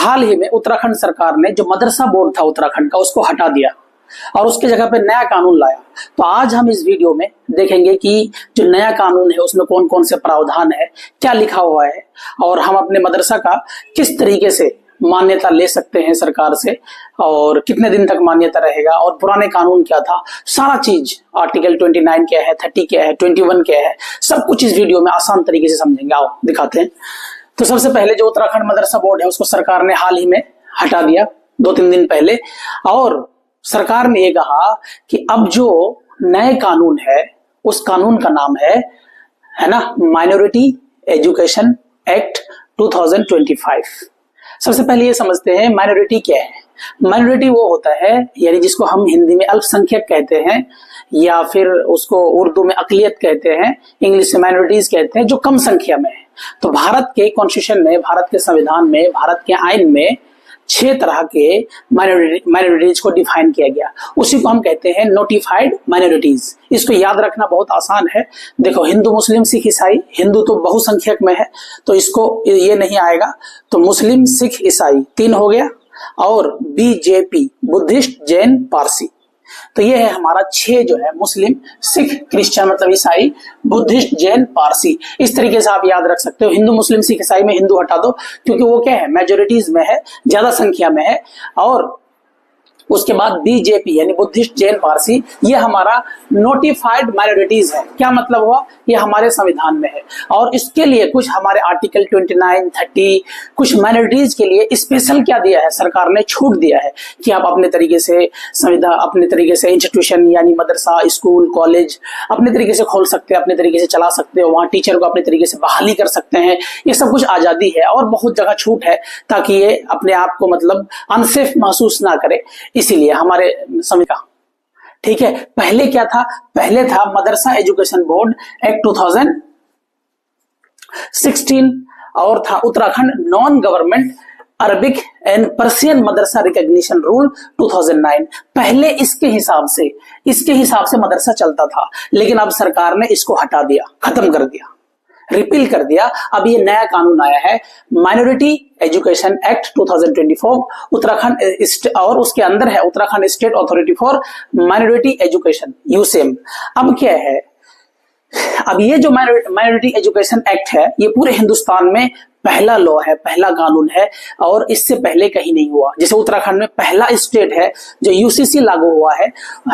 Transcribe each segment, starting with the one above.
हाल ही में उत्तराखंड सरकार ने जो मदरसा बोर्ड था उत्तराखंड का उसको हटा दिया और उसके जगह पे नया कानून लाया। तो आज हम इस वीडियो में देखेंगे कि जो नया कानून है उसमें कौन कौन से प्रावधान है, क्या लिखा हुआ है और हम अपने मदरसा का किस तरीके से मान्यता ले सकते हैं सरकार से और कितने दिन तक मान्यता रहेगा और पुराने कानून क्या था, सारा चीज आर्टिकल 29 क्या है, 30 क्या है, 21 क्या है, सब कुछ इस वीडियो में आसान तरीके से समझेंगे। आओ दिखाते हैं। तो सबसे पहले जो उत्तराखंड मदरसा बोर्ड है उसको सरकार ने हाल ही में हटा दिया 2-3 दिन पहले, और सरकार ने ये कहा कि अब जो नए कानून है उस कानून का नाम है ना, माइनॉरिटी एजुकेशन एक्ट 2025। सबसे पहले ये समझते हैं माइनॉरिटी क्या है। माइनॉरिटी वो होता है यानी जिसको हम हिंदी में अल्पसंख्यक कहते हैं या फिर उसको उर्दू में अकलियत कहते हैं, इंग्लिश में माइनॉरिटीज कहते हैं, जो कम संख्या में है। तो भारत के कॉन्स्टिट्यूशन में, भारत के संविधान में, भारत के आइन में 6 तरह के माइनॉरिटीज को डिफाइन किया गया। उसी को हम कहते हैं नोटिफाइड माइनॉरिटीज। इसको याद रखना बहुत आसान है। देखो, हिंदू, मुस्लिम, सिख, ईसाई। हिंदू तो बहुसंख्यक में है तो इसको ये नहीं आएगा, तो मुस्लिम, सिख, ईसाई 3 हो गया, और बीजेपी बुद्धिस्ट, जैन, पारसी। तो ये है हमारा 6 जो है, मुस्लिम, सिख, क्रिश्चियन मतलब ईसाई, बुद्धिस्ट, जैन, पारसी। इस तरीके से आप याद रख सकते हो। हिंदू, मुस्लिम, सिख, ईसाई में हिंदू हटा दो क्योंकि वो क्या है, मेजोरिटीज में है, ज्यादा संख्या में है। और उसके बाद बीजेपी यानी बुद्धिस्ट, जैन, पारसी, ये हमारा नोटिफाइड माइनॉरिटीज है। क्या मतलब हुआ, ये हमारे संविधान में है और इसके लिए कुछ हमारे आर्टिकल 29, 30 कुछ माइनॉरिटीज के लिए स्पेशल क्या दिया है, सरकार ने छूट दिया है कि आप अपने तरीके से संविधान, अपने तरीके से इंस्टीट्यूशन यानी मदरसा, स्कूल, कॉलेज अपने तरीके से खोल सकते हैं, अपने तरीके से चला सकते हो, वहां टीचर को अपने तरीके से बहाली कर सकते हैं। ये सब कुछ आजादी है और बहुत जगह छूट है ताकि ये अपने आप को मतलब अनसेफ महसूस ना करे, इसीलिए हमारे संविधान। ठीक है, पहले क्या था, पहले था मदरसा एजुकेशन बोर्ड एक्ट 2016 और था Uttarakhand non government Arabic and Persian Madrasa recognition rule 2009। पहले इसके हिसाब से मदरसा चलता था, लेकिन अब सरकार ने इसको हटा दिया, खत्म कर दिया, रिपील कर दिया। अब ये नया कानून आया है माइनॉरिटी एजुकेशन एक्ट 2024 उत्तराखंड, और उसके अंदर है Uttarakhand state authority for minority education, यूसेम। अब क्या है, अब ये जो माइनॉरिटी एजुकेशन एक्ट है ये पूरे हिंदुस्तान में पहला लॉ है, पहला कानून है और इससे पहले कहीं नहीं हुआ। जैसे उत्तराखंड में पहला स्टेट है जो यूसीसी लागू हुआ है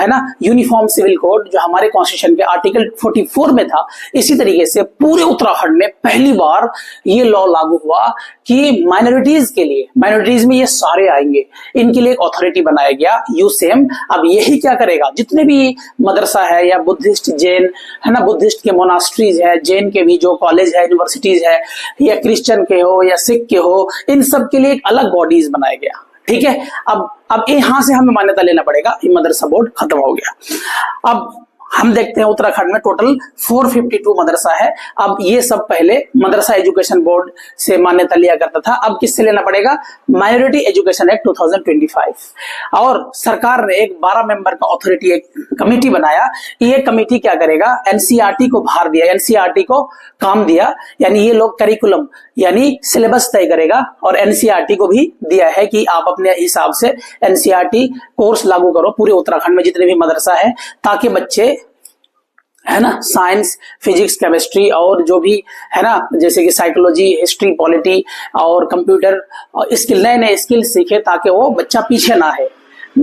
ना, यूनिफॉर्म सिविल कोड, जो हमारे कॉन्स्टिट्यूशन के आर्टिकल 44 में था। इसी तरीके से पूरे उत्तराखंड में पहली बार ये लॉ लागू हुआ कि माइनॉरिटीज के लिए, माइनॉरिटीज में ये सारे आएंगे, इनके लिए एक अथॉरिटी बनाया गया, यूसेम। अब यही क्या करेगा, जितने भी मदरसा है या बुद्धिस्ट, जैन है ना, बुद्धिस्ट के मोनास्ट्रीज है, जैन के भी जो कॉलेज है, यूनिवर्सिटीज है, या क्रिश्चियन के हो या सिख के हो, इन सब के लिए एक अलग बॉडीज बनाया गया। ठीक है, अब यहां से हमें मान्यता लेना पड़ेगा, ये मदरसा बोर्ड खत्म हो गया। अब हम देखते हैं उत्तराखंड में टोटल 452 मदरसा है। अब ये सब पहले मदरसा एजुकेशन बोर्ड से मान्यता लिया करता था, अब किससे लेना पड़ेगा, माइनॉरिटी एजुकेशन एक्ट 2025। और सरकार ने एक 12 मेंबर का अथॉरिटी, एक कमेटी बनाया। ये कमेटी क्या करेगा, एनसीईआरटी को भार दिया, एनसीईआरटी को काम दिया, यानी ये लोग करिकुलम यानी सिलेबस तय करेगा, और एनसीईआरटी को भी दिया है कि आप अपने हिसाब से एनसीईआरटी कोर्स लागू करो पूरे उत्तराखंड में जितने भी मदरसा है, ताकि बच्चे है ना साइंस, फिजिक्स, केमिस्ट्री और जो भी है ना, जैसे कि साइकोलॉजी, हिस्ट्री, पॉलिटी और कंप्यूटर स्किल, नए नए स्किल सीखे ताकि वो बच्चा पीछे ना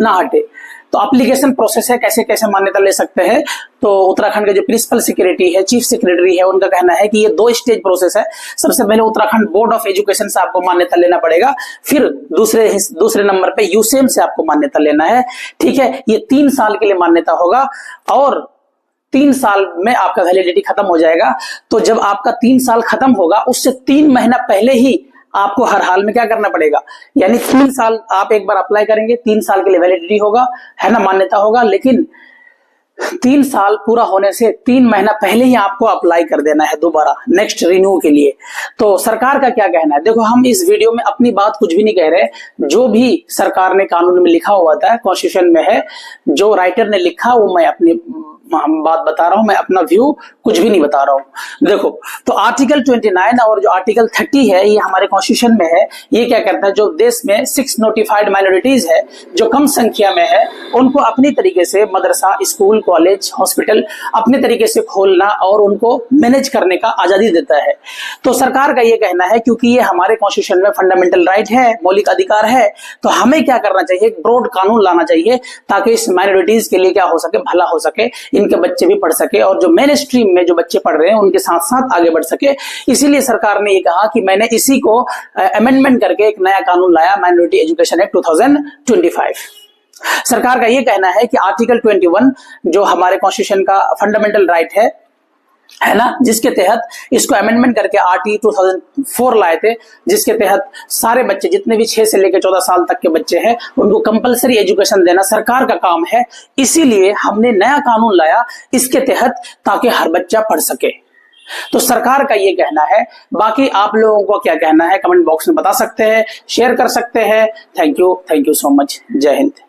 हटे। तो एप्लीकेशन प्रोसेस है, कैसे कैसे मान्यता ले सकते हैं। तो उत्तराखंड के जो प्रिंसिपल सेक्रेटरी है, चीफ सेक्रेटरी है, उनका कहना है कि ये 2 स्टेज प्रोसेस है। सबसे पहले उत्तराखंड बोर्ड ऑफ एजुकेशन से आपको मान्यता लेना पड़ेगा, फिर दूसरे नंबर पे यूसेम से आपको मान्यता लेना है। ठीक है, ये 3 साल के लिए मान्यता होगा और 3 साल में आपका वैलिडिटी खत्म हो जाएगा। तो जब आपका 3 साल खत्म होगा उससे 3 महीना पहले ही आपको हर हाल में क्या करना पड़ेगा, यानी 3 साल आप एक बार अप्लाई करेंगे, 3 साल के लिए वैलिडिटी होगा, है ना, मान्यता होगा, लेकिन 3 साल पूरा होने से 3 महीना पहले ही आपको अप्लाई कर देना है दोबारा नेक्स्ट रिन्यू के लिए। तो सरकार का क्या कहना है, देखो हम इस वीडियो में अपनी बात कुछ भी नहीं कह रहे, जो भी सरकार ने कानून में लिखा हुआ था, कॉन्स्टिट्यूशन में है, जो राइटर ने लिखा वो मैं अपनी बात बता रहा हूं, मैं अपना व्यू कुछ भी नहीं बता रहा हूं। देखो, तो आर्टिकल 29 और जो आर्टिकल 30 है, ये हमारे कॉन्स्टिट्यूशन में है। ये क्या करता है, जो देश में 6 नोटिफाइड माइनॉरिटीज है, जो कम संख्या में है, उनको अपनी तरीके से मदरसा, स्कूल, कॉलेज, हॉस्पिटल अपने तरीके से खोलना और उनको मैनेज करने का आजादी देता है। तो सरकार का ये कहना है, क्योंकि ये हमारे कॉन्स्टिट्यूशन में फंडामेंटल राइट है, मौलिक अधिकार है, तो हमें क्या करना चाहिए, एक ब्रॉड कानून लाना चाहिए ताकि इस माइनॉरिटीज के लिए क्या हो सके, भला हो सके, इनके बच्चे भी पढ़ सके और जो मेन स्ट्रीम में जो बच्चे पढ़ रहे हैं उनके साथ साथ आगे बढ़ सके। इसीलिए सरकार ने ये कहा कि मैंने इसी को अमेंडमेंट करके एक नया कानून लाया, माइनॉरिटी एजुकेशन एक्ट 2025। सरकार का ये कहना है कि आर्टिकल 21 जो हमारे कॉन्स्टिट्यूशन का फंडामेंटल राइट है ना, जिसके तहत इसको अमेंडमेंट करके आरटी 2004 लाए थे, जिसके तहत सारे बच्चे जितने भी 6 से लेकर 14 साल तक के बच्चे हैं उनको कंपलसरी एजुकेशन देना सरकार का काम है। इसीलिए हमने नया कानून लाया इसके तहत, ताकि हर बच्चा पढ़ सके। तो सरकार का ये कहना है। बाकी आप लोगों को क्या कहना है कमेंट बॉक्स में बता सकते हैं, शेयर कर सकते हैं। Thank you so much. जय हिंद।